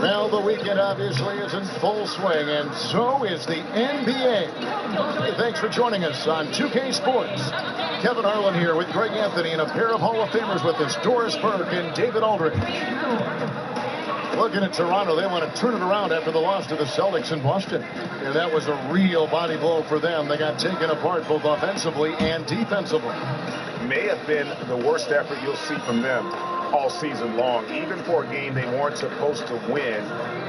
Well, the weekend obviously is in full swing, and so is the NBA. Hey, thanks for joining us on 2K Sports. Kevin Harlan here with Greg Anthony and a pair of Hall of Famers with us, Doris Burke and David Aldridge. Looking at Toronto, they want to turn it around after the loss to the Celtics in Boston. And that was a real body blow for them. They got taken apart both offensively and defensively. May have been the worst effort you'll see from them all season long. Even for a game they weren't supposed to win,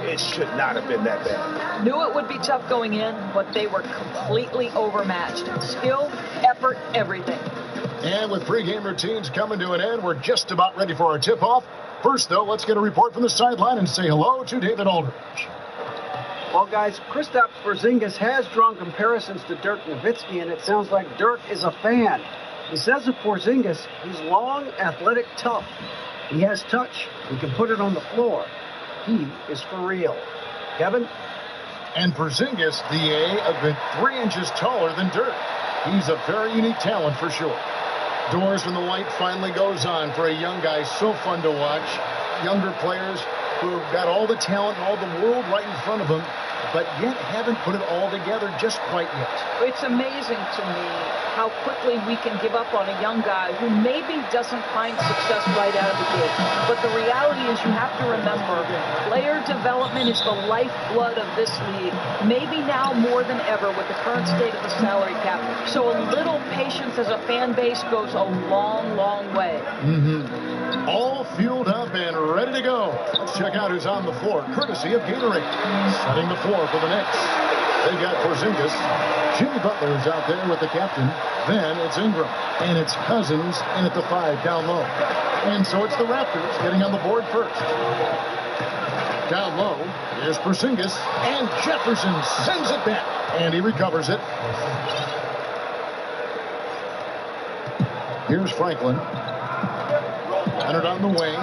it should not have been that bad. Knew it would be tough going in, but they were completely overmatched. Skill, effort, everything. And with pregame routines coming to an end, we're just about ready for our tip-off. First, though, let's get a report from the sideline and say hello to David Aldridge. Well, guys, Kristaps Porzingis has drawn comparisons to Dirk Nowitzki, and it sounds like Dirk is a fan. He says of Porzingis, he's long, athletic, tough. He has touch. He can put it on the floor. He is for real. Kevin? And Porzingis, the a good 3 inches taller than Dirk. He's a very unique talent for sure. Doors when the light finally goes on for a young guy. So fun to watch. Younger players who have got all the talent and all the world right in front of them, but yet haven't put it all together just quite yet. It's amazing to me how quickly we can give up on a young guy who maybe doesn't find success right out of the gate. But the reality is you have to remember, player development is the lifeblood of this league, maybe now more than ever with the current state of the salary cap. So a little patience as a fan base goes a long, long way. All fueled up and ready to go. Let's check out who's on the floor, courtesy of Gatorade. Setting the floor for the Knicks. They got Porzingis. Jimmy Butler's out there with the captain. Then it's Ingram. And it's Cousins in at the 5 down low. And so it's the Raptors getting on the board first. Down low, here's Porzingis. And Jefferson sends it back. And he recovers it. Here's Franklin. Leonard on the wing.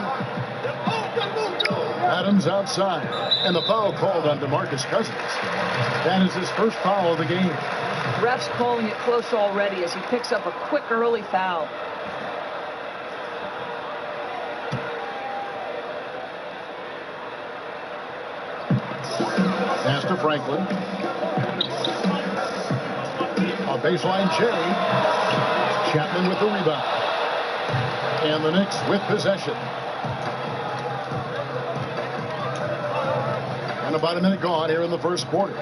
Adams outside. And the foul called on DeMarcus Cousins. That is his first foul of the game. Ref's calling it close already as he picks up a quick early foul. Pass to Franklin. A baseline J. Chapman with the rebound. And the Knicks with possession. And about a minute gone here in the first quarter.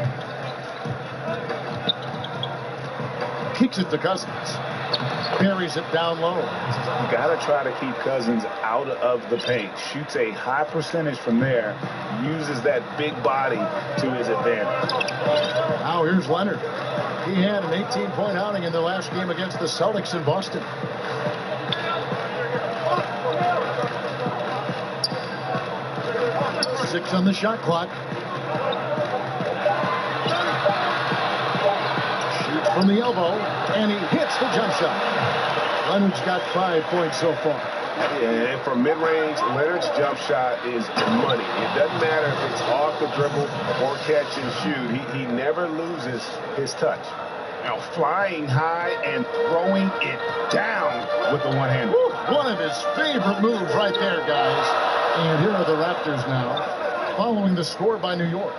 Kicks it to Cousins. Buries it down low. You got to try to keep Cousins out of the paint. Shoots a high percentage from there. Uses that big body to his advantage. Now here's Leonard. He had an 18-point outing in their last game against the Celtics in Boston. Six on the shot clock. Shoots from the elbow, and he hits the jump shot. Leonard's got 5 points so far. Yeah, and from mid-range, Leonard's jump shot is money. It doesn't matter if it's off the dribble or catch and shoot. He never loses his touch. Now flying high and throwing it down with the one-hander. One of his favorite moves right there, guys. And here are the Raptors now, following the score by New York.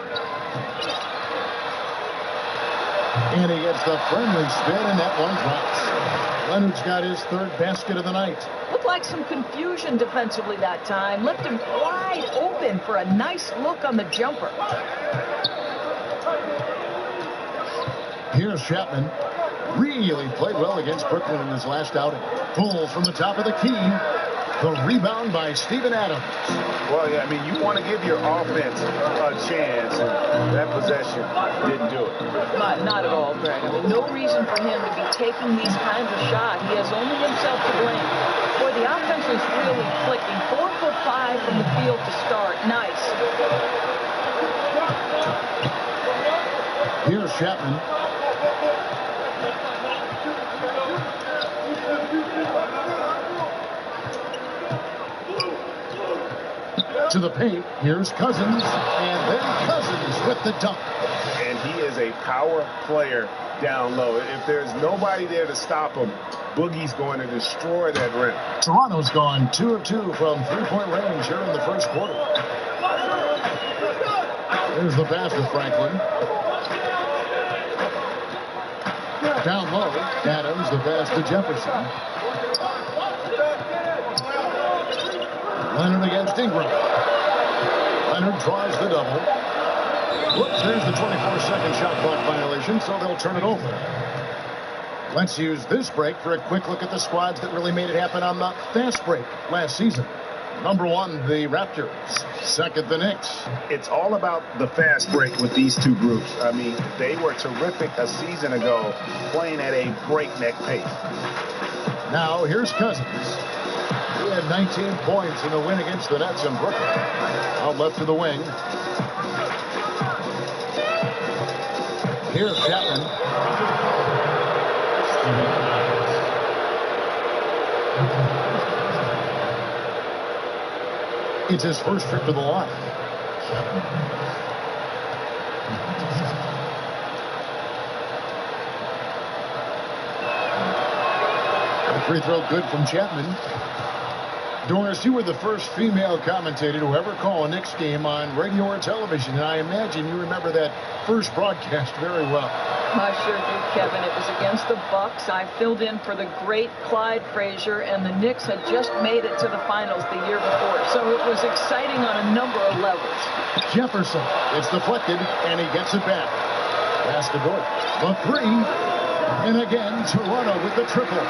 And he gets the friendly spin, and that one drops. Leonard's got his third basket of the night. Looked like some confusion defensively that time. Left him wide open for a nice look on the jumper. Here's Chapman. Really played well against Brooklyn in his last outing. Pulls from the top of the key. The rebound by Steven Adams. Well, yeah, I mean, you want to give your offense a chance, and that possession didn't do it. Not at all, Greg. I mean, no reason for him to be taking these kinds of shots. He has only himself to blame. Boy, the offense was really clicking. 4 for 5 from the field to start. Nice. Chapman. To the paint. Here's Cousins. And then Cousins with the dunk. And he is a power player down low. If there's nobody there to stop him, Boogie's going to destroy that rim. Toronto's gone 2 of 2 from three-point range here in the first quarter. There's the pass to Franklin. Down low, Adams, the pass to Jefferson. Leonard against Ingram. Leonard draws the double. Whoops, there's the 24-second shot clock violation, so they'll turn it over. Let's use this break for a quick look at the squads that really made it happen on the fast break last season. Number 1, the Raptors. Second, the Knicks. It's all about the fast break with these two groups. I mean, they were terrific a season ago, playing at a breakneck pace. Now, here's Cousins. He had 19 points in the win against the Nets in Brooklyn. Out left to the wing. Here's Chapman. It's his first trip to the line. A free throw good from Chapman. Doris, you were the first female commentator to ever call a Knicks game on radio or television, and I imagine you remember that first broadcast very well. I sure do, Kevin. It was against the Bucks. I filled in for the great Clyde Frazier, and the Knicks had just made it to the finals the year before. So it was exciting on a number of levels. Jefferson, it's deflected, and he gets it back. Pass to Dort. The three, and again, Toronto with the triple.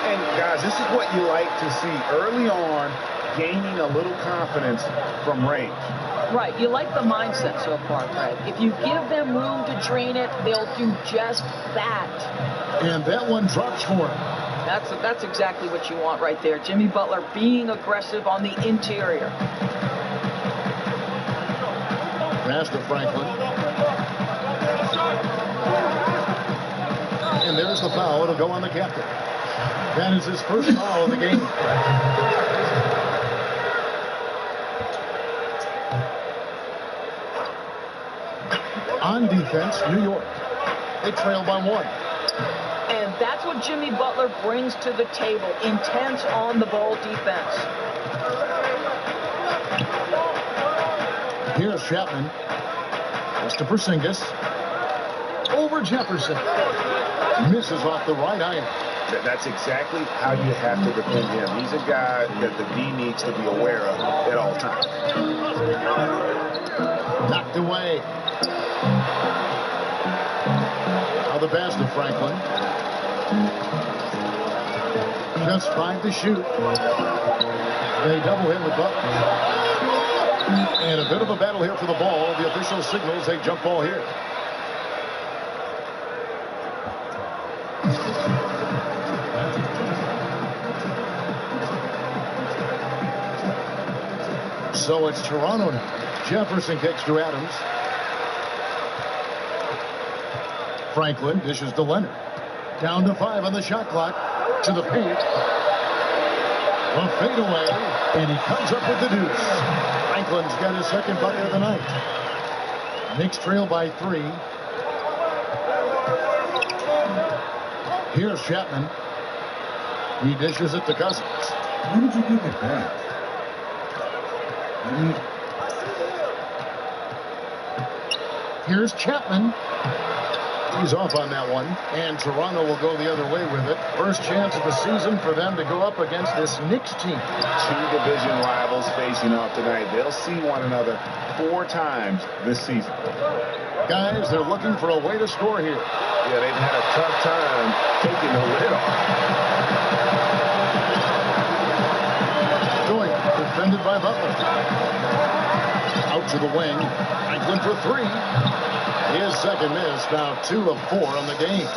And guys, this is what you like to see early on, gaining a little confidence from range. Right, you like the mindset so far, Fred. If you give them room to drain it, they'll do just that. And that one drops for him. That's exactly what you want right there. Jimmy Butler being aggressive on the interior. Pass to Franklin. And there's the foul. It'll go on the captain. That is his first foul of the game. On defense, New York. They trail by 1. And that's what Jimmy Butler brings to the table. Intense on-the-ball defense. Here's Chapman. Pass to Porzingis. Over Jefferson. Misses off the right iron. That's exactly how you have to defend him. He's a guy that the D needs to be aware of at all times. Knocked away. Now the pass to Franklin. Just 5 to shoot. They double him with Butler. And a bit of a battle here for the ball. The official signals a jump ball here. So it's Toronto now. Jefferson kicks to Adams. Franklin dishes to Leonard. Down to 5 on the shot clock. To the paint. A fadeaway. And he comes up with the deuce. Franklin's got his second bucket of the night. Knicks trail by 3. Here's Chapman. He dishes it to Cousins. Why did you give it back? Here's Chapman. He's off on that one. And Toronto will go the other way with it. First chance of the season for them to go up against this Knicks team. 2 division rivals facing off tonight. They'll see one another 4 times this season. Guys, they're looking for a way to score here. Yeah, they've had a tough time taking the lid off. Doyle, defended by Butler. Out to the wing. Franklin for 3. His second miss, now 2 of 4 on the game.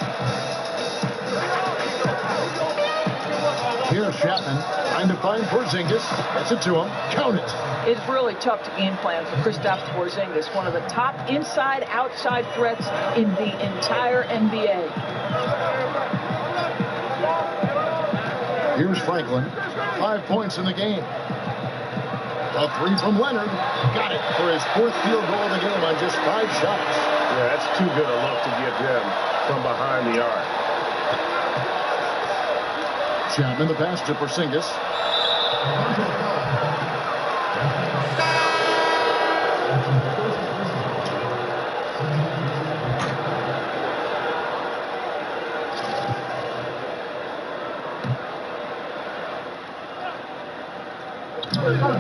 Here's Chapman trying to find Porzingis. Gets it to him. Count it. It's really tough to game plan for Kristaps Porzingis, one of the top inside-outside threats in the entire NBA. Here's Franklin. 5 points in the game. A three from Leonard. Got it for his 4th field goal of the game on just 5 shots. Yeah, that's too good a look to give him from behind the arc. Chapman, the pass to Porzingis.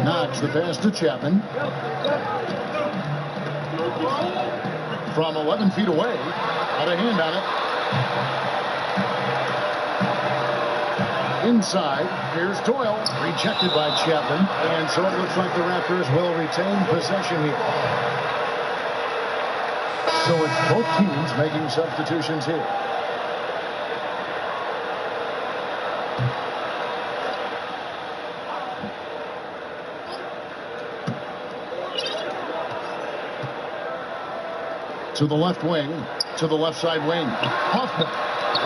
Knox, the pass to Chapman. From 11 feet away. Got a hand on it. Inside, here's Doyle, rejected by Chapman, and so it looks like the Raptors will retain possession here. So it's both teams making substitutions here. To the left wing, to the left side wing. Hoffman,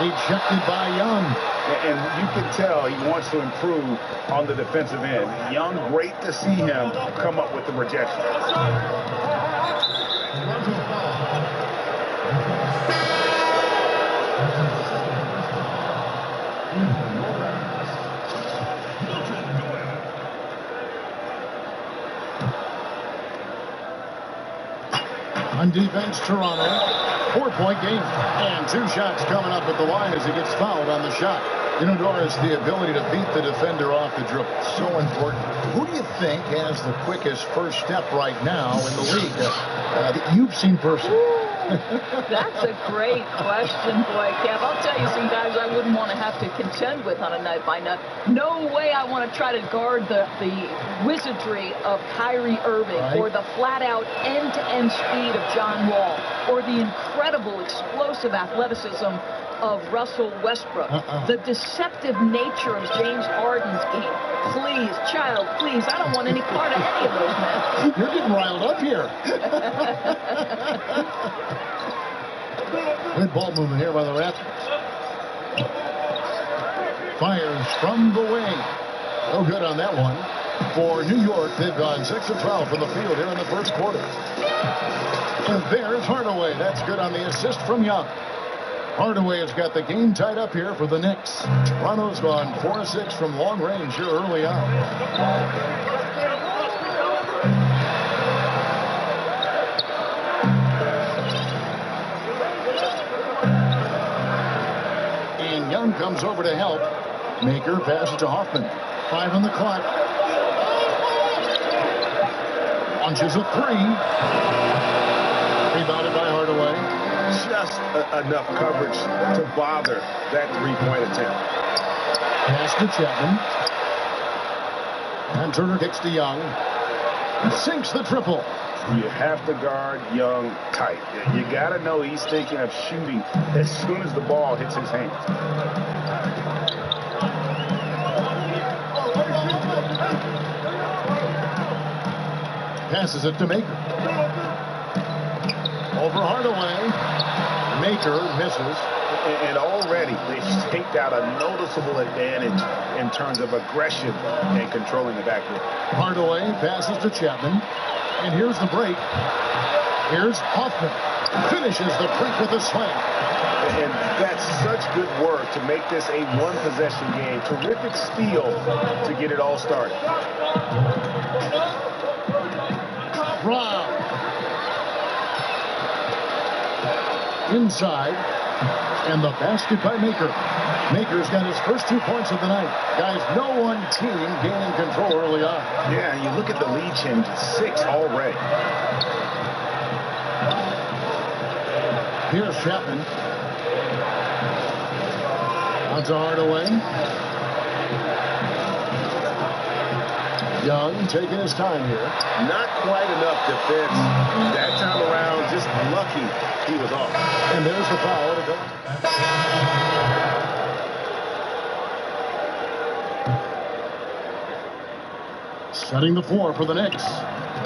rejected by Young. And you can tell he wants to improve on the defensive end. Young, great to see him come up with the rejection. On defense, Toronto. 4-point game. And 2 shots coming up at the line as he gets fouled on the shot. You know, Doris, the ability to beat the defender off the dribble, so important. Who do you think has the quickest first step right now in the league that you've seen personally? That's a great question, boy, Kev. I'll tell you some guys I wouldn't want to have to contend with on a night-by-night. No way I want to try to guard the wizardry of Kyrie Irving, right, or the flat-out end-to-end speed of John Wall, or the incredible explosive athleticism of Russell Westbrook. The deceptive nature of James Harden's game. Please, child, please, I don't want any part of any of those men. You're getting riled up here. Good ball movement here by the Raptors. Fires from the wing. No good on that one. For New York, they've gone 6 of 12 from the field here in the first quarter. And there's Hardaway. That's good on the assist from Young. Hardaway has got the game tied up here for the Knicks. Toronto's gone 4 of 6 from long range here early on. And Young comes over to help. Maker passes to Hoffman. 5 on the clock. Launches a 3. Rebounded by Hardaway. Just enough coverage to bother that 3-point attempt. Pass to Chapman. And Turner kicks to Young. Sinks the triple. You have to guard Young tight. You got to know he's thinking of shooting as soon as the ball hits his hands. Passes it to Maker. Over Hardaway. Maker misses. And already they've staked out a noticeable advantage in terms of aggression and controlling the backcourt. Hardaway passes to Chapman. And here's the break. Here's Hoffman. Finishes the break with a slam. And that's such good work to make this a one-possession game. Terrific steal to get it all started. Brown. Inside. And the basket by Maker. Maker's got his first 2 points of the night. Guys, no one team gaining control early on. Yeah, you look at the lead changes. 6 already. Here's Chapman. On to Hardaway. Young taking his time here. Not quite enough defense that time around. Just lucky he was off. And there's the foul to go. Setting the floor for the Knicks.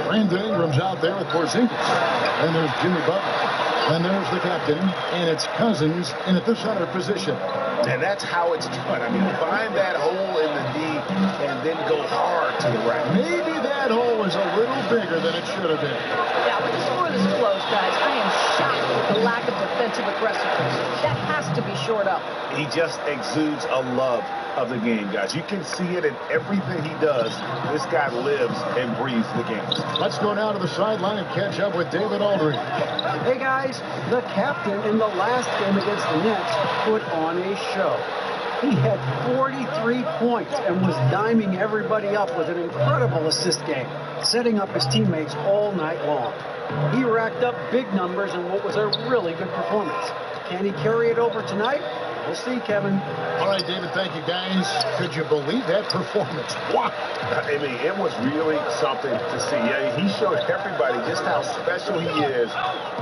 Brandon Ingram's out there with Porzingis. And there's Jimmy Butler. And there's the captain, and it's Cousins in at the center position. And that's how it's done. I mean, find that hole in the D and then go hard to the right. Maybe that hole was a little bigger than it should have been. Yeah, with the score this close, guys, I am shocked with the lack of defensive aggressiveness. That has to be shored up. He just exudes a love of the game, guys. You can see it in everything he does. This guy lives and breathes the game. Let's go now to the sideline and catch up with David Aldridge. Hey guys, the captain in the last game against the Nets put on a show. He had 43 points and was diming everybody up with an incredible assist game, setting up his teammates all night long. He racked up big numbers in what was a really good performance. Can he carry it over tonight? We'll see, Kevin. All right, David, thank you, guys. Could you believe that performance? Wow. I mean, it was really something to see. Yeah, he showed everybody just how special he is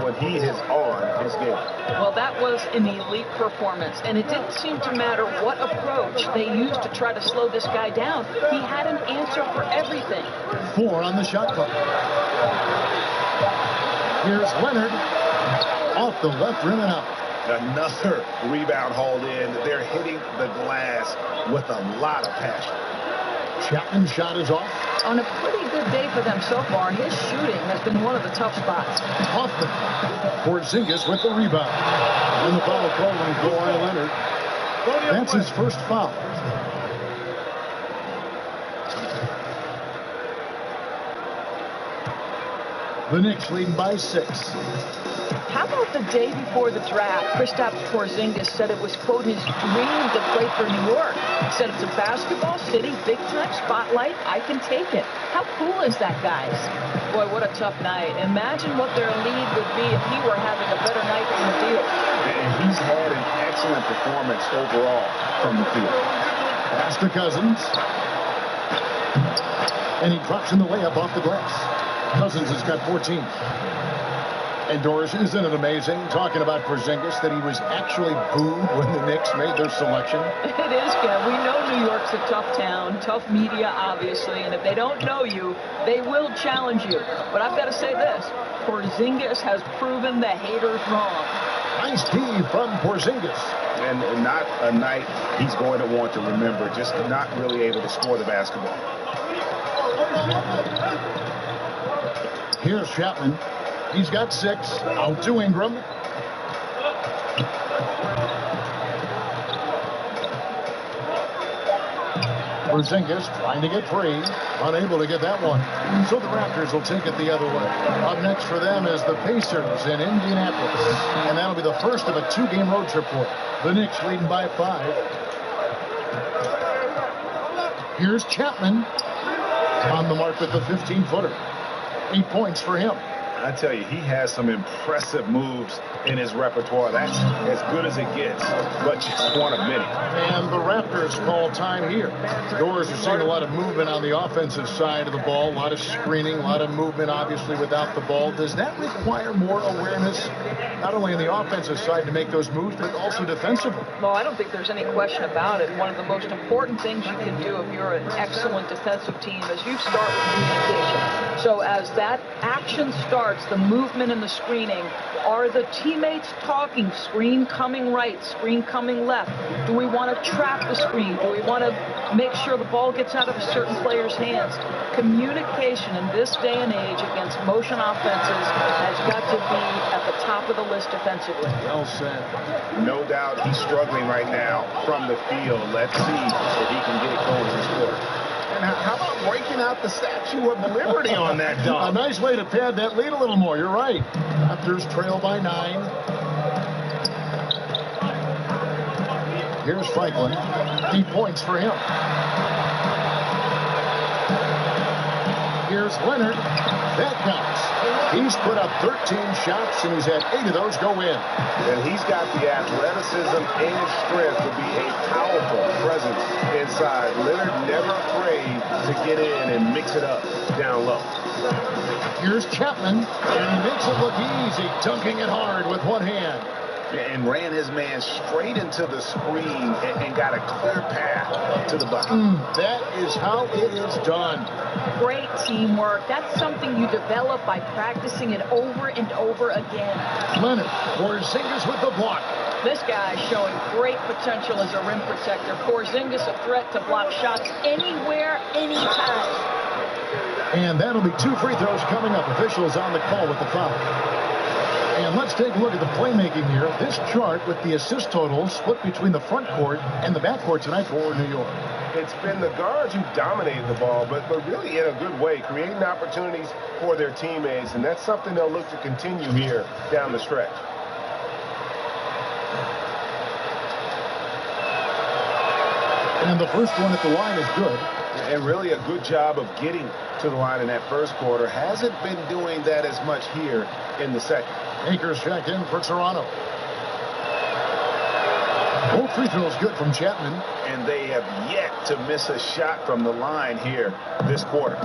when he is on his game. Well, that was an elite performance, and it didn't seem to matter what approach they used to try to slow this guy down. He had an answer for everything. 4 on the shot clock. Here's Leonard off the left rim and out. Another rebound hauled in. They're hitting the glass with a lot of passion. Chapman's shot is off. On a pretty good day for them so far, his shooting has been one of the tough spots. Hoffman. Porzingis with the rebound. And the foul called on Kawhi Leonard. That's his first foul. The Knicks leading by 6. How about the day before the draft, Kristaps Porzingis said it was, quote, his dream to play for New York. He said it's a basketball city, big-time spotlight, I can take it. How cool is that, guys? Boy, what a tough night. Imagine what their lead would be if he were having a better night from the field. And he's had an excellent performance overall from the field. Pass to Cousins. And he drops in the layup off the glass. Cousins has got 14. And Doris, isn't it amazing, talking about Porzingis, that he was actually booed when the Knicks made their selection? It is, Kev. We know New York's a tough town, tough media, obviously, and if they don't know you, they will challenge you. But I've got to say this, Porzingis has proven the haters wrong. Nice D from Porzingis. And not a night he's going to want to remember, just not really able to score the basketball. Here's Chapman. He's got 6. Out to Ingram. Porzingis trying to get free. Unable to get that one. So the Raptors will take it the other way. Up next for them is the Pacers in Indianapolis. And that'll be the first of a 2-game road trip for them. The Knicks leading by 5. Here's Chapman. On the mark with the 15-footer. 8 points for him. I tell you, he has some impressive moves in his repertoire. That's as good as it gets, but just one of many. And the Raptors call time here. Doors are seeing a lot of movement on the offensive side of the ball, a lot of screening, a lot of movement, obviously, without the ball. Does that require more awareness, not only on the offensive side to make those moves, but also defensively? Well, I don't think there's any question about it. One of the most important things you can do if you're an excellent defensive team is you start with communication. So as that action starts, the movement and the screening, are the teammates talking? Screen coming right, screen coming left. Do we want to trap the screen? Do we want to make sure the ball gets out of a certain player's hands? Communication in this day and age against motion offenses has got to be at the top of the list defensively. Well said. No doubt he's struggling right now from the field. Let's see if he can get it going this quarter. And how about breaking out the Statue of Liberty on that A dunk? nice way to pad that lead a little more. You're right. Raptors trail by 9. Here's Franklin. 8 points for him. Here's Leonard. That counts. He's put up 13 shots, and he's had 8 of those go in. And he's got the athleticism and strength to be a powerful presence inside. Leonard never afraid to get in and mix it up down low. Here's Chapman, and he makes it look easy, dunking it hard with one hand. and ran his man straight into the screen and got a clear path to the bucket. That is how it is done. Great teamwork. That's something you develop by practicing it over and over again. Leonard, Porzingis with the block. This guy is showing great potential as a rim protector. Porzingis a threat to block shots anywhere, anytime. And that'll be 2 free throws coming up. Officials on the call with the foul. And let's take a look at the playmaking here. This chart with the assist totals split between the front court and the back court tonight for New York. It's been the guards who dominated the ball, but really in a good way, creating opportunities for their teammates, and that's something they'll look to continue here down the stretch. And the first one at the line is good. And really a good job of getting to the line in that first quarter. Hasn't been doing that as much here in the second. Akers checked in for Toronto. Both free throws good from Chapman. And they have yet to miss a shot from the line here this quarter.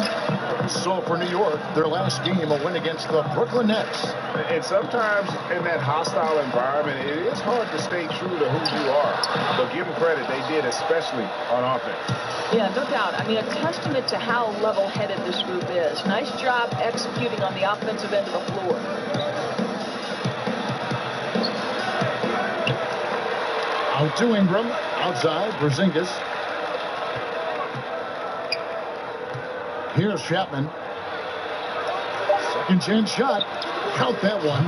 So for New York, their last game, a win against the Brooklyn Nets. And sometimes in that hostile environment, it is hard to stay true to who you are. But give them credit, they did, especially on offense. Yeah, no doubt. I mean, a testament to how level-headed this group is. Nice job executing on the offensive end of the floor. Out to Ingram. Outside, Porzingis. Here's Chapman. Second chance shot. Count that one.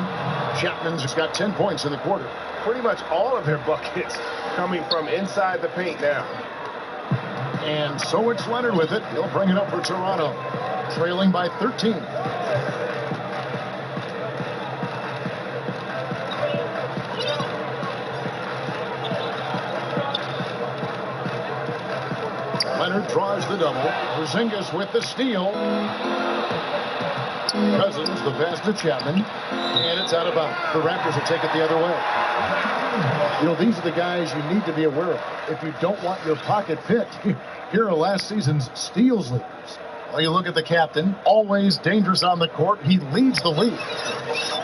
Chapman's got 10 points in the quarter. Pretty much all of their buckets coming from inside the paint now. And so it's Leonard with it. He'll bring it up for Toronto. Trailing by 13. Leonard draws the double. Porzingis with the steal. Cousins, the pass to Chapman. And it's out of bounds. The Raptors will take it the other way. You know, these are the guys you need to be aware of if you don't want your pocket picked. Here are last season's steals leaders. Well, you look at the captain, always dangerous on the court. He leads the league.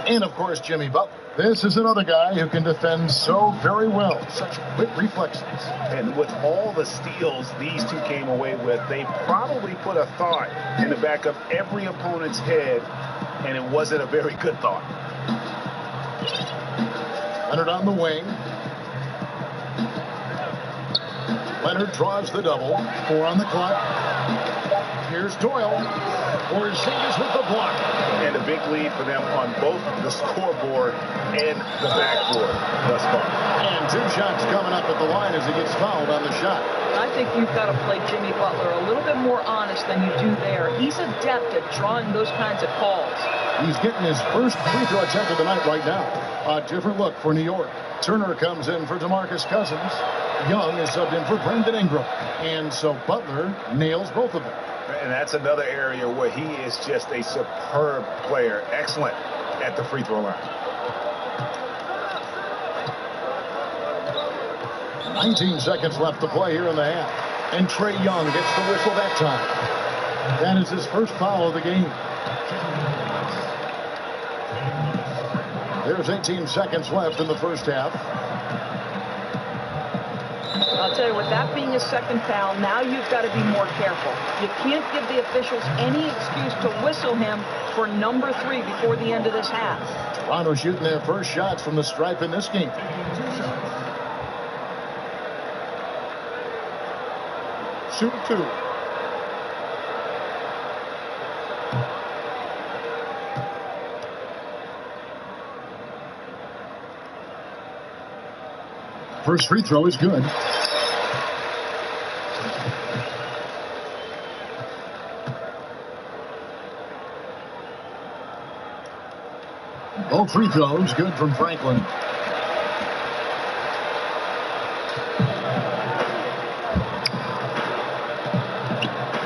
And, of course, Jimmy Butler. This is another guy who can defend so very well. Such quick reflexes. And with all the steals these two came away with, they probably put a thought in the back of every opponent's head, and it wasn't a very good thought. Leonard on the wing. Leonard draws the double. 4 on the clock. Here's Doyle. Porzingis with the block. And a big lead for them on both the scoreboard and the backboard thus far. And 2 shots coming up at the line as he gets fouled on the shot. I think you've got to play Jimmy Butler a little bit more honest than you do there. He's adept at drawing those kinds of calls. He's getting his first free throw attempt of the night right now. A different look for New York. Turner comes in for DeMarcus Cousins. Young is subbed in for Brandon Ingram. And so Butler nails both of them. And that's another area where he is just a superb player. Excellent at the free throw line. 19 seconds left to play here in the half. And Trae Young gets the whistle that time. That is his first foul of the game. There's 18 seconds left in the first half. I'll tell you, with that being his second foul, now you've got to be more careful. You can't give the officials any excuse to whistle him for number 3 before the end of this half. Toronto shooting their first shots from the stripe in this game. Shoot 2. First free throw is good. Both free throws good from Franklin.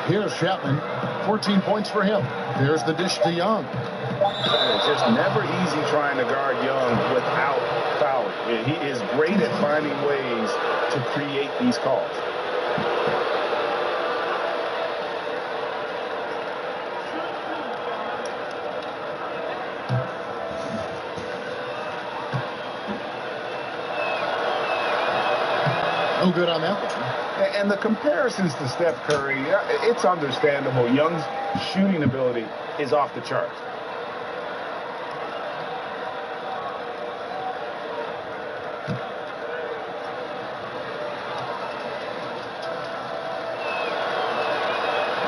Here's Chapman. 14 points for him. There's the dish to Young. It's just never easy trying to guard Young without fouling. He is great at finding ways to create these calls. No good on that one. And the comparisons to Steph Curry, it's understandable. Young's shooting ability is off the charts.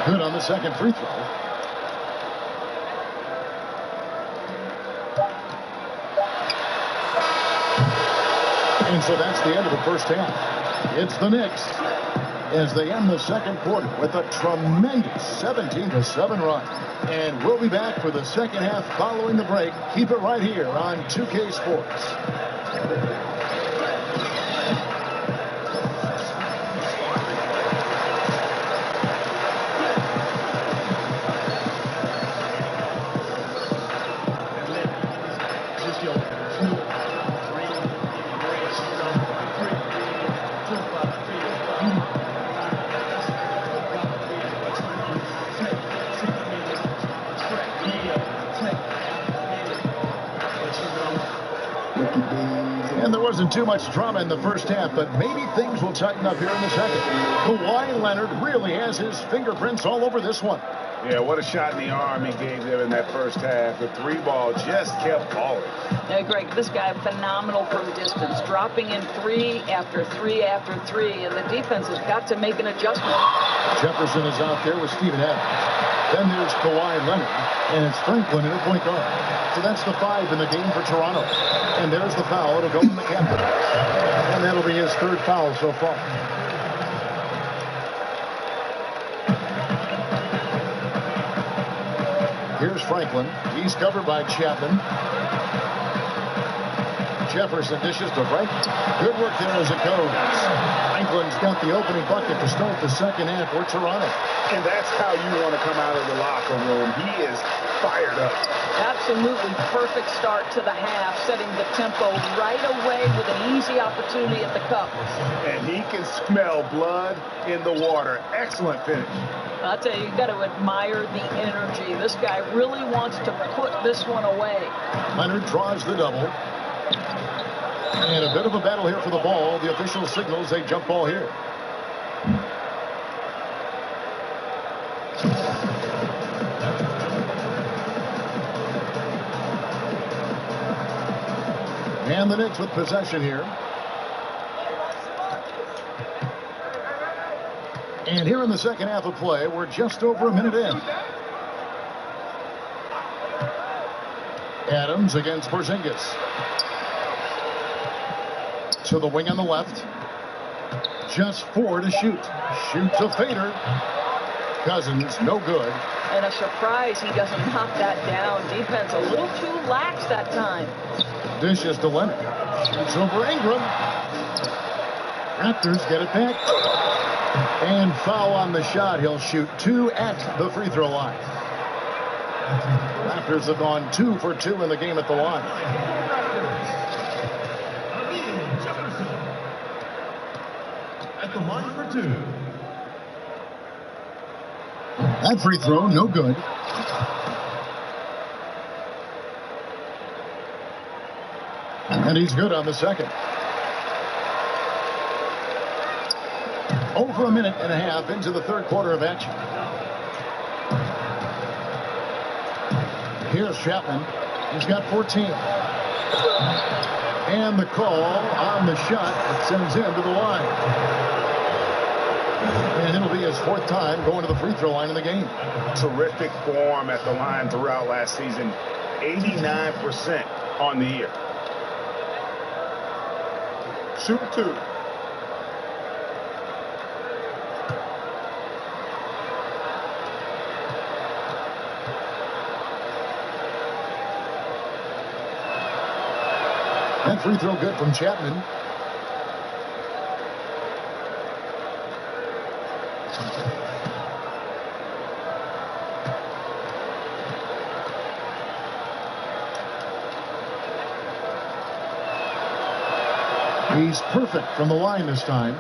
Good on the second free throw. And so that's the end of the first half. It's the Knicks as they end the second quarter with a tremendous 17-7 run. And we'll be back for the second half following the break. Keep it right here on 2K Sports. And there wasn't too much drama in the first half, but maybe things will tighten up here in the second. Kawhi Leonard really has his fingerprints all over this one. Yeah, what a shot in the arm he gave them in that first half. The three ball just kept falling. Yeah, Greg, this guy phenomenal from distance, dropping in three after three after three, and the defense has got to make an adjustment. Jefferson is out there with Steven Adams. Then there's Kawhi Leonard, and it's Franklin in a point guard. So that's the 5 in the game for Toronto. And there's the foul. It'll go from the captain. And that'll be his third foul so far. Here's Franklin. He's covered by Chapman. Jefferson dishes to Frank. Good work there as it goes. Franklin's got the opening bucket to start the second half for Toronto. And that's how you want to come out of the locker room. He is fired up. Absolutely perfect start to the half, setting the tempo right away with an easy opportunity at the cup. And he can smell blood in the water. Excellent finish. I'll tell you, you've got to admire the energy. This guy really wants to put this one away. Leonard draws the double. And a bit of a battle here for the ball. The official signals a jump ball here. And the Knicks with possession here. And here in the second half of play, we're just over a minute in. Adams against Porzingis. To the wing on the left. Just 4 to shoot. Shoots a fader. Cousins, no good. And a surprise he doesn't knock that down. Defense a little too lax that time. Dishes to Leonard. Shoots over Ingram. Raptors get it back. And foul on the shot. He'll shoot 2 at the free throw line. Raptors have gone 2 for 2 in the game at the line. At the line for 2. That free throw, no good. And he's good on the second. Over a minute and a half into the third quarter of action. Here's Chapman. He's got 14. And the call on the shot that sends him to the line. And it'll be his 4th time going to the free throw line in the game. Terrific form at the line throughout last season. 89% on the year. Shoot 2. That free throw good from Chapman. He's perfect from the line this time.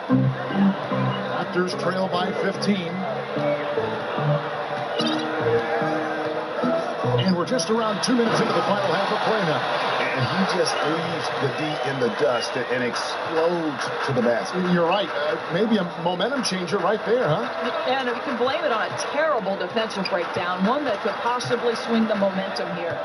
Raptors trail by 15. And we're just around 2 minutes into the final half of play now. And he just leaves the D in the dust and explodes to the basket. You're right. Maybe a momentum changer right there, huh? And we can blame it on a terrible defensive breakdown, one that could possibly swing the momentum here.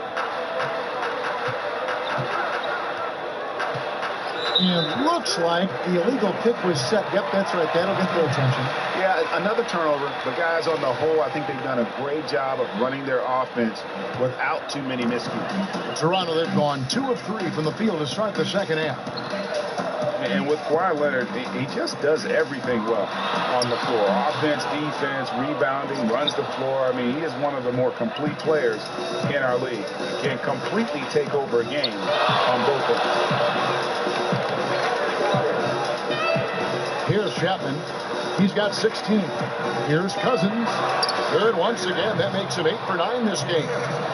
And looks like the illegal kick was set. Yep, that's right. That'll get their attention. Yeah, another turnover. The guys on the whole, I think they've done a great job of running their offense without too many miscues. Toronto, they've gone 2 of 3 from the field to start the second half. And with Kawhi Leonard, he just does everything well on the floor. Offense, defense, rebounding, runs the floor. I mean, he is one of the more complete players in our league. He can completely take over a game on both of them. Here's Chapman. He's got 16. Here's Cousins. Good once again. That makes him 8 for 9 this game.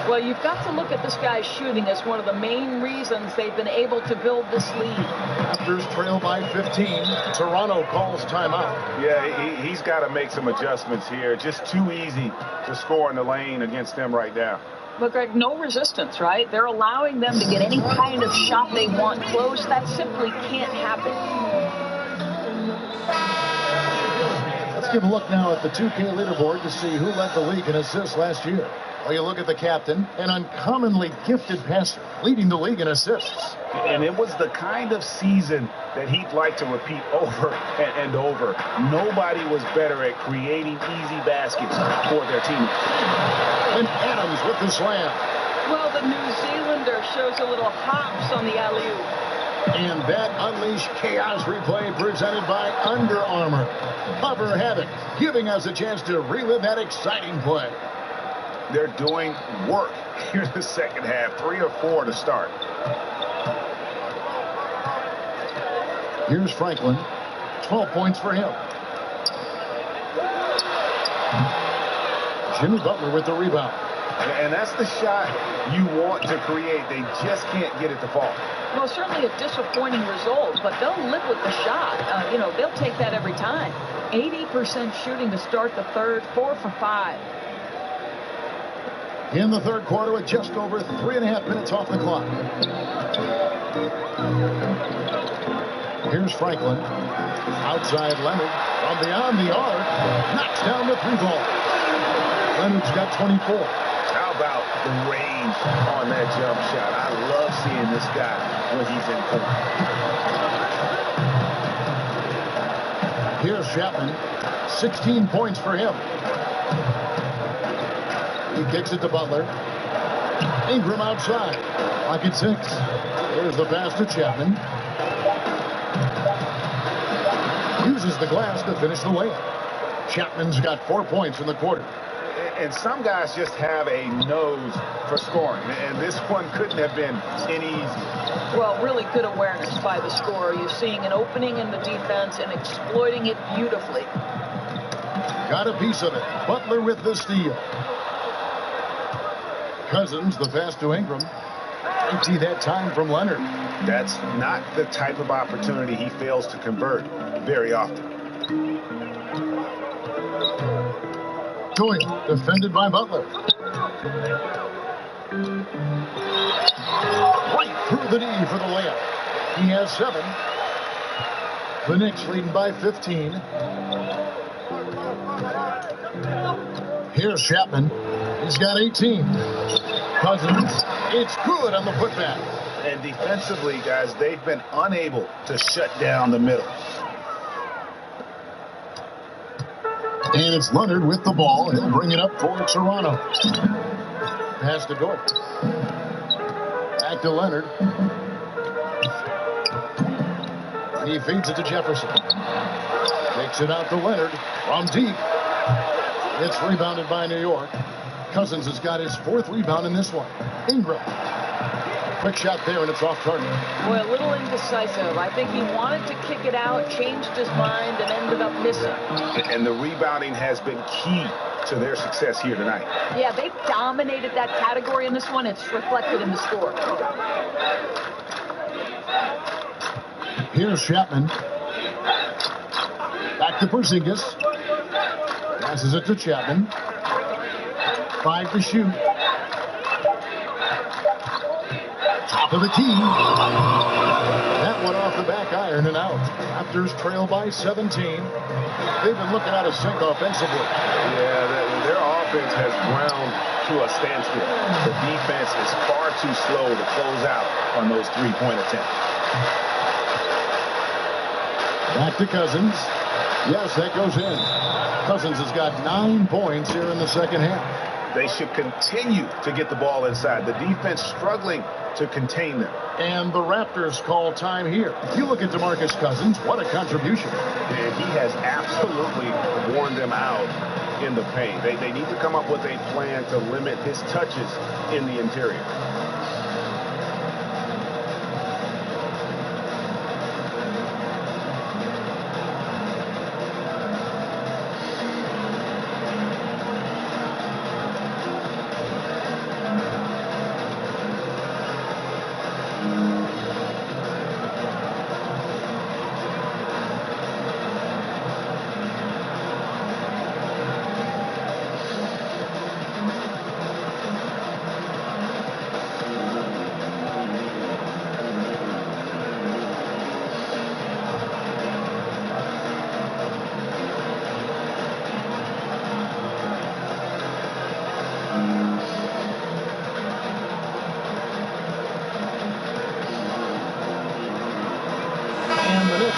Well, you've got to look at this guy's shooting as one of the main reasons they've been able to build this lead. Raptors trail by 15. Toronto calls timeout. Yeah, he's got to make some adjustments here. Just too easy to score in the lane against them right now. But, Greg, no resistance, right? They're allowing them to get any kind of shot they want close. That simply can't happen. Let's give a look now at the 2K leaderboard to see who led the league in assists last year. Well, you look at the captain, an uncommonly gifted passer, leading the league in assists. And it was the kind of season that he'd like to repeat over and over. Nobody was better at creating easy baskets for their teammates. And Adams with the slam. Well, the New Zealander shows a little hops on the alley-oop. And that Unleash Chaos replay presented by Under Armour. Cover Havoc, giving us a chance to relive that exciting play. They're doing work here in the second half. 3 or 4 to start. Here's Franklin. 12 points for him. Jimmy Butler with the rebound. And that's the shot you want to create. They just can't get it to fall. Well, certainly a disappointing result, but they'll live with the shot. They'll take that every time. 80% shooting to start the third, 4 for 5. In the third quarter with just over 3.5 minutes off the clock. Here's Franklin. Outside Leonard. From beyond the arc. Knocks down the 3-ball. Leonard's got 24. How about the range on that jump shot? I love seeing this guy when he's in form. Here's Chapman. 16 points for him. He kicks it to Butler. Ingram outside. Pocket 6. Here's the pass to Chapman. Uses the glass to finish the layup. Chapman's got 4 points in the quarter. And some guys just have a nose for scoring. And this one couldn't have been any easier. Well, really good awareness by the scorer. You're seeing an opening in the defense and exploiting it beautifully. Got a piece of it. Butler with the steal. Cousins, the pass to Ingram. Empty that time from Leonard. That's not the type of opportunity he fails to convert very often. Doyle, defended by Butler. Right through the knee for the layup. He has 7. The Knicks leading by 15. Here's Chapman. He's got 18. Cousins, it's good on the putback. And defensively, guys, they've been unable to shut down the middle. And it's Leonard with the ball. He'll bring it up for Toronto. Pass to Dort. Back to Leonard. He feeds it to Jefferson. Takes it out to Leonard from deep. It's rebounded by New York. Cousins has got his 4th rebound in this one. Ingram. Quick shot there, and it's off target. Boy, a little indecisive. I think he wanted to kick it out, changed his mind, and ended up missing. And the rebounding has been key to their success here tonight. Yeah, they've dominated that category in this one. It's reflected in the score. Here's Chapman. Back to Porzingis. Passes it to Chapman. 5 to shoot. to the key. That one off the back iron and out. Raptors trail by 17. They've been looking out of sync offensively. Yeah, their offense has ground to a standstill. The defense is far too slow to close out on those three-point attempts. Back to Cousins. Yes, that goes in. Cousins has got 9 points here in the second half. They should continue to get the ball inside. The defense struggling to contain them. And the Raptors call time here. If you look at DeMarcus Cousins, what a contribution. And he has absolutely worn them out in the paint. They need to come up with a plan to limit his touches in the interior.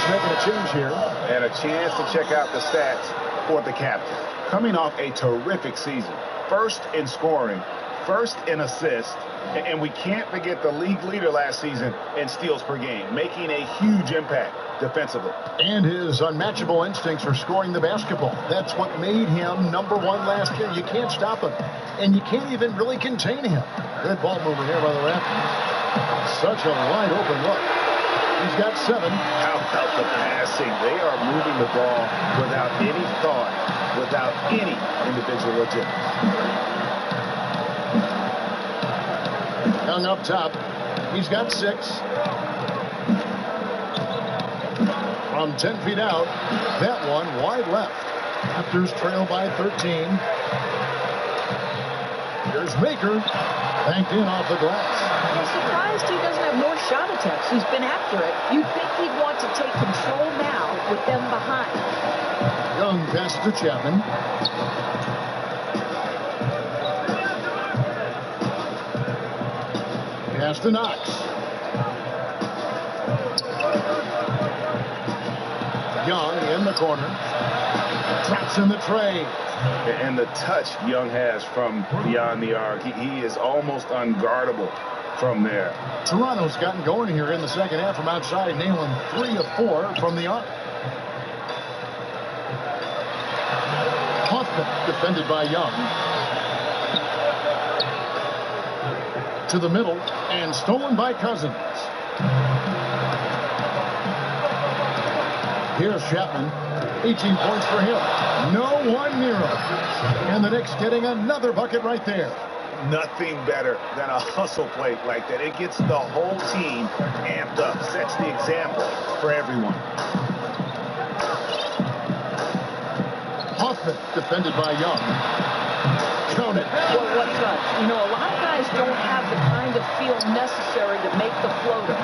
Making a change here. And a chance to check out the stats for the captain. Coming off a terrific season. First in scoring, first in assists, and we can't forget the league leader last season in steals per game, making a huge impact defensively. And his unmatchable instincts for scoring the basketball. That's what made him #1 last year. You can't stop him, and you can't even really contain him. Good ball movement here by the Raptors. Such a wide open look. He's got 7. How about the passing? They are moving the ball without any thought, without any individual attempt. Young up top. He's got 6. From 10 feet out. That one wide left. Raptors trail by 13. Here's Maker. Banked in off the glass. I'm surprised he doesn't have more shot attempts. He's been after it. You'd think he'd want to take control now with them behind. Young pass to Chapman. Pass to Knox. Young in the corner. Traps in the tray. And the touch Young has from beyond the arc, he is almost unguardable from there. Toronto's gotten going here in the second half from outside, nailing 3 of 4 from the arc. Hoffman defended by Young. To the middle and stolen by Cousins. Here's Chapman. 18 points for him. No one near him. And the Knicks getting another bucket right there. Nothing better than a hustle play like that. It gets the whole team amped up, sets the example for everyone. Hoffman defended by Young. Count it. What touch? You know, a lot of guys don't have the kind of feel necessary to make the floater.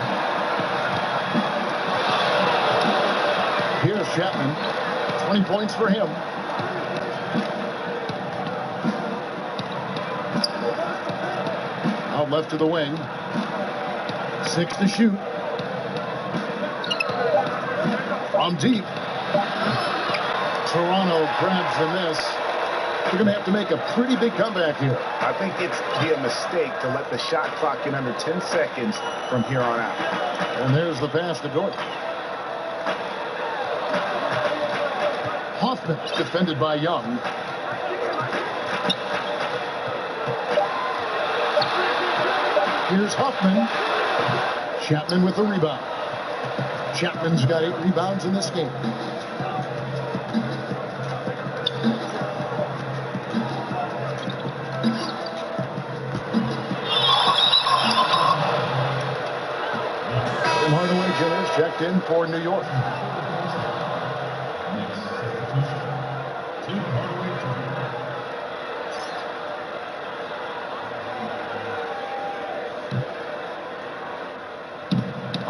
Here's Chapman. 20 points for him. Out left to the wing. 6 to shoot. From deep. Toronto grabs the miss. They're going to have to make a pretty big comeback here. I think it's be a mistake to let the shot clock get under 10 seconds from here on out. And there's the pass to Dort. Hoffman defended by Young. Here's Hoffman. Chapman with the rebound. Chapman's got 8 rebounds in this game. Tim Hardaway Jr. checked in for New York.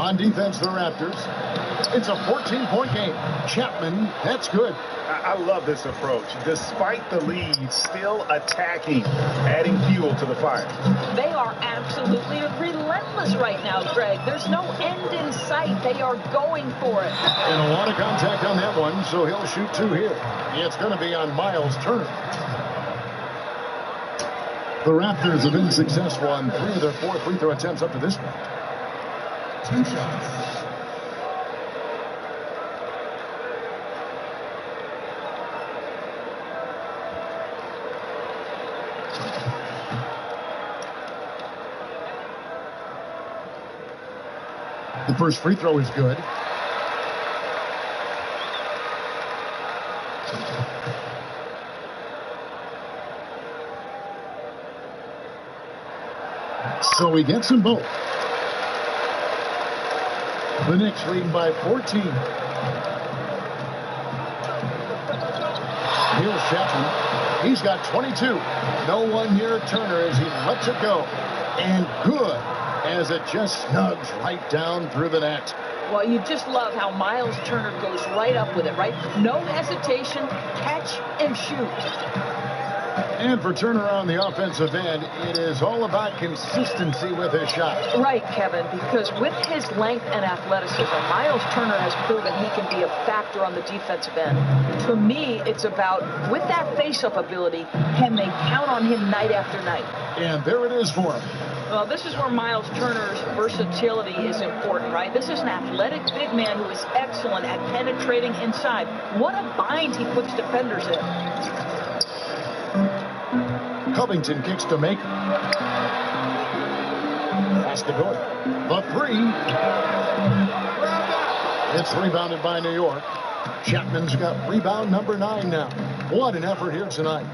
On defense, the Raptors. It's a 14-point game. Chapman, that's good. I love this approach. Despite the lead, still attacking, adding fuel to the fire. They are absolutely relentless right now, Greg. There's no end in sight. They are going for it. And a lot of contact on that one, so he'll shoot 2 here. It's going to be on Miles Turner. The Raptors have been successful on 3 of their 4 free throw attempts up to this point. 2 shots. The first free throw is good. So he gets them both. The Knicks lead by 14. Here's Chapman. He's got 22. No one near Turner as he lets it go. And good, as it just snugs right down through the net. Well, you just love how Miles Turner goes right up with it, right? No hesitation, catch and shoot. And for Turner on the offensive end, it is all about consistency with his shot. Right, Kevin, because with his length and athleticism, Miles Turner has proven he can be a factor on the defensive end. To me, it's about, with that face-up ability, can they count on him night after night? And there it is for him. Well, this is where Miles Turner's versatility is important, right? This is an athletic big man who is excellent at penetrating inside. What a bind he puts defenders in. Covington kicks to Maker. Pass to Gordon. The 3. It's rebounded by New York. Chapman's got rebound number 9 now. What an effort here tonight.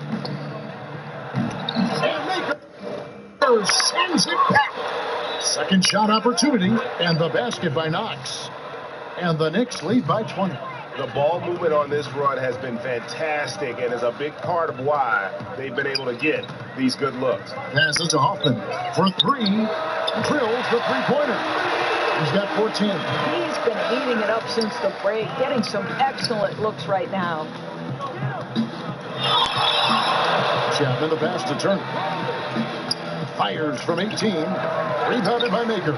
And Maker sends it back. Second shot opportunity, and the basket by Knox. And the Knicks lead by 20. The ball movement on this run has been fantastic and is a big part of why they've been able to get these good looks. Passes to Hoffman for 3. Drills the three-pointer. He's got 14. He's been heating it up since the break, getting some excellent looks right now. Chapman, the pass to Turner. Fires from 18. Rebounded by Maker.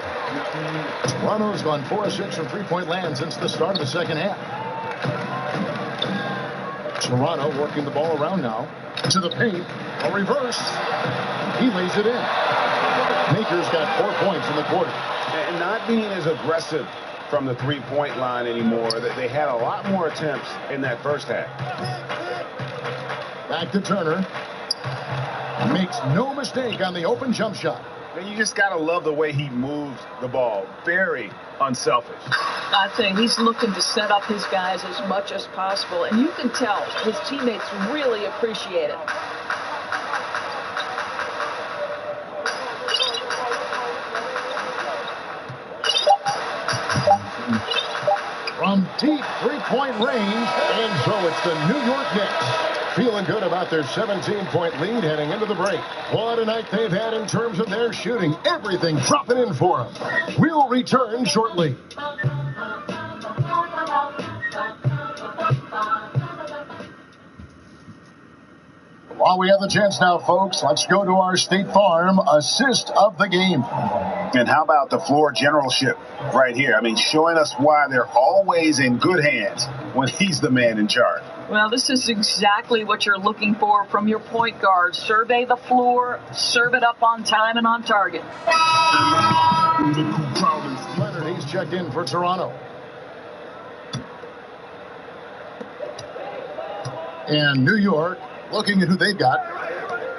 Toronto's gone 4 of 6 from three-point land since the start of the second half. Toronto working the ball around now. To the paint. A reverse. He lays it in. Maker's got 4 points in the quarter. And not being as aggressive from the three-point line anymore. They had a lot more attempts in that first half. Back to Turner. Makes no mistake on the open jump shot. And you just got to love the way he moves the ball. Very unselfish. I think he's looking to set up his guys as much as possible. And you can tell his teammates really appreciate it. From deep three-point range, and so it's the New York Knicks. Feeling good about their 17-point lead heading into the break. What a night they've had in terms of their shooting. Everything dropping in for them. We'll return shortly. While we have the chance now, folks, let's go to our State Farm assist of the game. And how about the floor generalship right here? I mean, showing us why they're always in good hands when he's the man in charge. Well, this is exactly what you're looking for from your point guard. Survey the floor, serve it up on time and on target. Leonard, he's checked in for Toronto. And New York, looking at who they've got.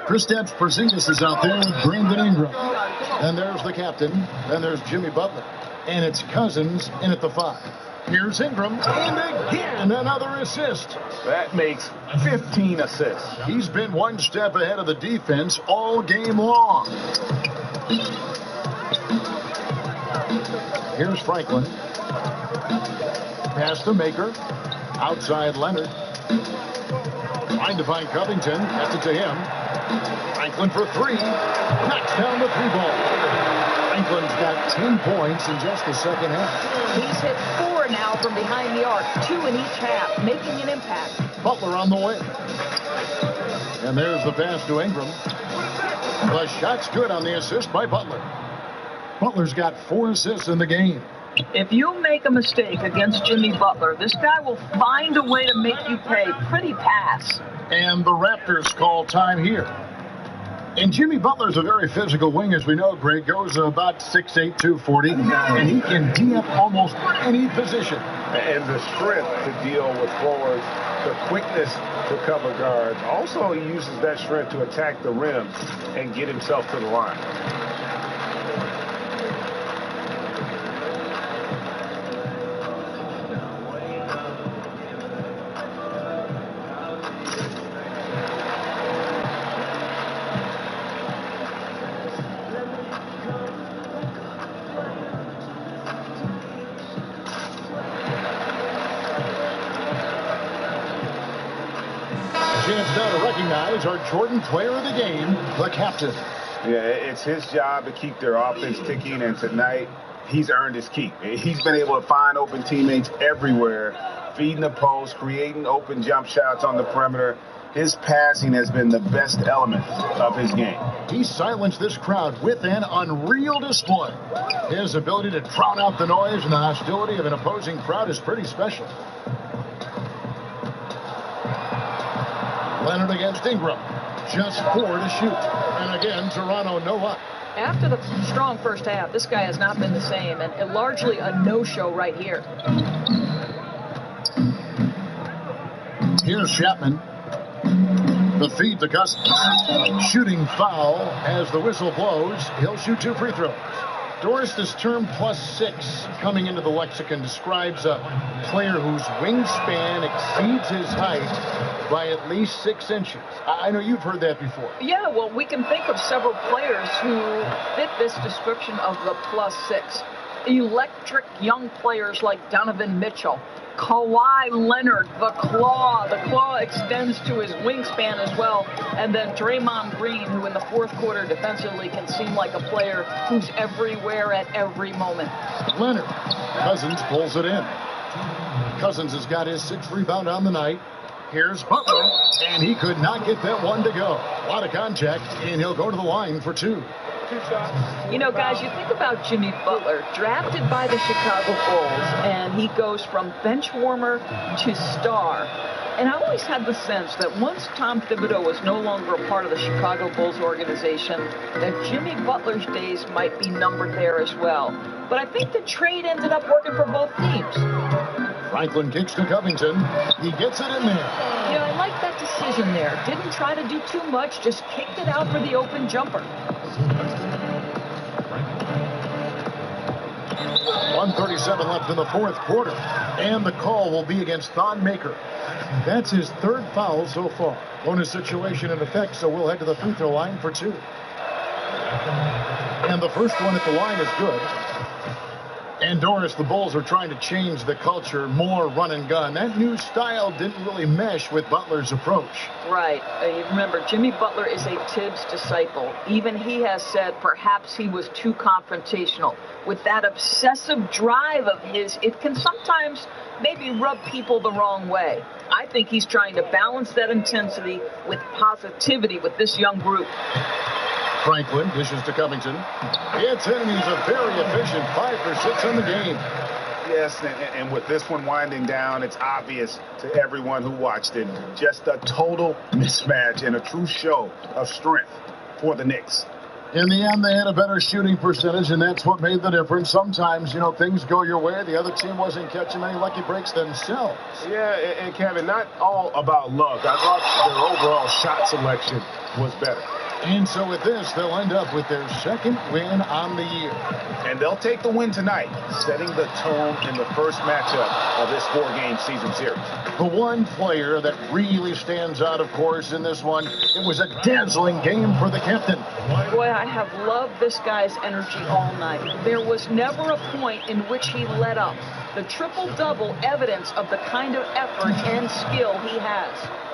Kristaps Porzingis is out there with Brandon Ingram. And there's the captain. Then there's Jimmy Butler. And it's Cousins in at the 5. Here's Ingram, and again another assist. That makes 15 assists. He's been one step ahead of the defense all game long. Here's Franklin. Pass to Maker. Outside Leonard. Trying to find Covington. Gets it to him. Franklin for 3. Knocks down the 3 ball. Franklin's got 10 points in just the second half. He's hit 4 now from behind the arc, 2 in each half, making an impact. Butler on the way. And there's the pass to Ingram. The shot's good on the assist by Butler. Butler's got 4 assists in the game. If you make a mistake against Jimmy Butler, this guy will find a way to make you pay. Pretty pass. And the Raptors call time here. And Jimmy Butler's a very physical wing, as we know, Greg. Goes about 6'8", 240, and he can tee up almost any position. And the strength to deal with forwards, the quickness to cover guards. Also, he uses that strength to attack the rim and get himself to the line. Chance now to recognize our Jordan player of the game, the captain. Yeah, it's his job to keep their offense ticking, and tonight he's earned his keep. He's been able to find open teammates everywhere, feeding the post, creating open jump shots on the perimeter. His passing has been the best element of his game. He silenced this crowd with an unreal display. His ability to drown out the noise and the hostility of an opposing crowd is pretty special. Leonard against Ingram. Just 4 to shoot. And again, Toronto no up. After the strong first half, this guy has not been the same, and largely a no-show right here. Here's Chapman. The feed to Cousins. Shooting foul as the whistle blows. He'll shoot 2 free throws. Doris, this term +6 coming into the lexicon describes a player whose wingspan exceeds his height by at least 6 inches. I know you've heard that before. Yeah, well, we can think of several players who fit this description of the +6. Electric young players like Donovan Mitchell, Kawhi Leonard, the Claw. The Claw extends to his wingspan as well. And then Draymond Green, who in the fourth quarter defensively can seem like a player who's everywhere at every moment. Leonard. Cousins pulls it in. Cousins has got his 6th rebound on the night. Here's Butler, and he could not get that one to go. A lot of contact, and he'll go to the line for 2. You know, guys, you think about Jimmy Butler, drafted by the Chicago Bulls, and he goes from bench warmer to star. And I always had the sense that once Tom Thibodeau was no longer a part of the Chicago Bulls organization, that Jimmy Butler's days might be numbered there as well. But I think the trade ended up working for both teams. Franklin kicks to Covington. He gets it in there. You know, I like that decision there. Didn't try to do too much, just kicked it out for the open jumper. 1:37 left in the fourth quarter. And the call will be against Thon Maker. That's his 3rd foul so far. Bonus situation in effect, so we'll head to the free throw line for 2. And the first one at the line is good. And Doris, the Bulls are trying to change the culture, more run and gun. That new style didn't really mesh with Butler's approach. Right. You remember, Jimmy Butler is a Tibbs disciple. Even he has said perhaps he was too confrontational. With that obsessive drive of his, it can sometimes maybe rub people the wrong way. I think he's trying to balance that intensity with positivity with this young group. Franklin dishes to Covington. It's in, and he's a very efficient 5 for 6 on the game. Yes, and with this one winding down, it's obvious to everyone who watched it. Just a total mismatch and a true show of strength for the Knicks. In the end, they had a better shooting percentage, and that's what made the difference. Sometimes, you know, things go your way. The other team wasn't catching many lucky breaks themselves. Yeah, and Kevin, not all about luck. I thought their overall shot selection was better. And so with this, they'll end up with their 2nd win on the year. And they'll take the win tonight, setting the tone in the first matchup of this 4-game season series. The one player that really stands out, of course, in this one, it was a dazzling game for the captain. Boy, I have loved this guy's energy all night. There was never a point in which he let up. The triple-double evidence of the kind of effort and skill he has.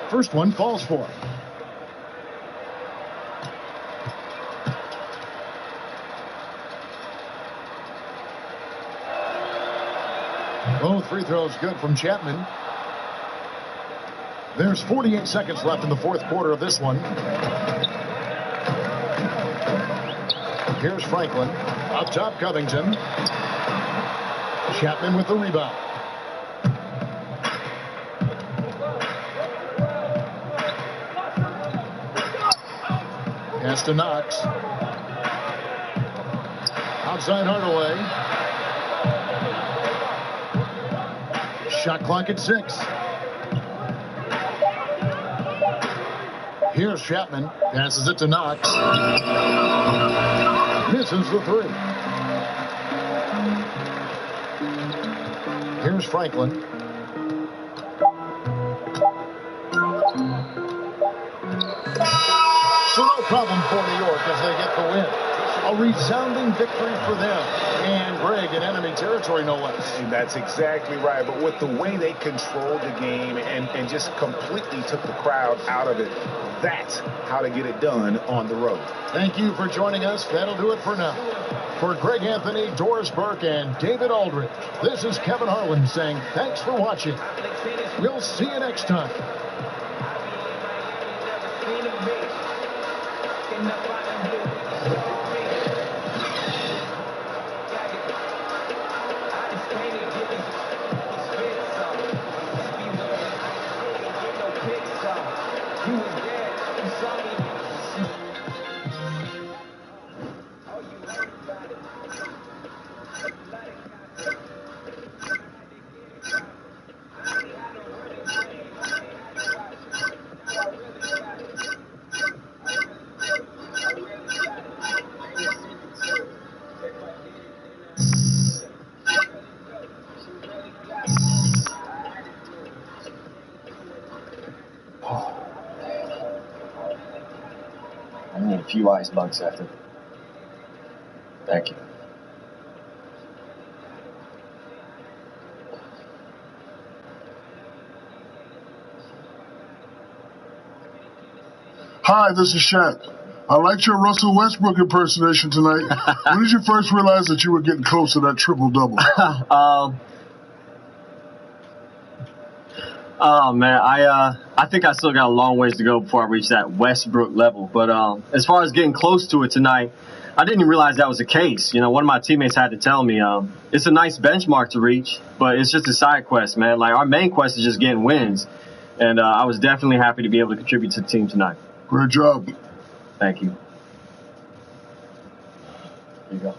First one falls for him. Both free throws good from Chapman. There's 48 seconds left in the fourth quarter of this one. Here's Franklin. Up top, Covington. Chapman with the rebound. Pass to Knox. Outside Hardaway. Shot clock at 6. Here's Chapman. Passes it to Knox. Misses the 3. Here's Franklin. So no problem for New York as they get the win. A resounding victory for them. And Greg, in enemy territory, no less. And that's exactly right. But with the way they controlled the game and just completely took the crowd out of it, that's how to get it done on the road. Thank you for joining us. That'll do it for now. For Greg Anthony, Doris Burke, and David Aldridge, this is Kevin Harlan saying thanks for watching. We'll see you next time. I need a few ice bucks after. Thank you. Hi, this is Shaq. I liked your Russell Westbrook impersonation tonight. When did you first realize that you were getting close to that triple-double? Oh man, I think I still got a long ways to go before I reach that Westbrook level. But as far as getting close to it tonight, I didn't realize that was the case. You know, one of my teammates had to tell me it's a nice benchmark to reach, but it's just a side quest, man. Like, our main quest is just getting wins, and I was definitely happy to be able to contribute to the team tonight. Great job. Thank you. Here you go.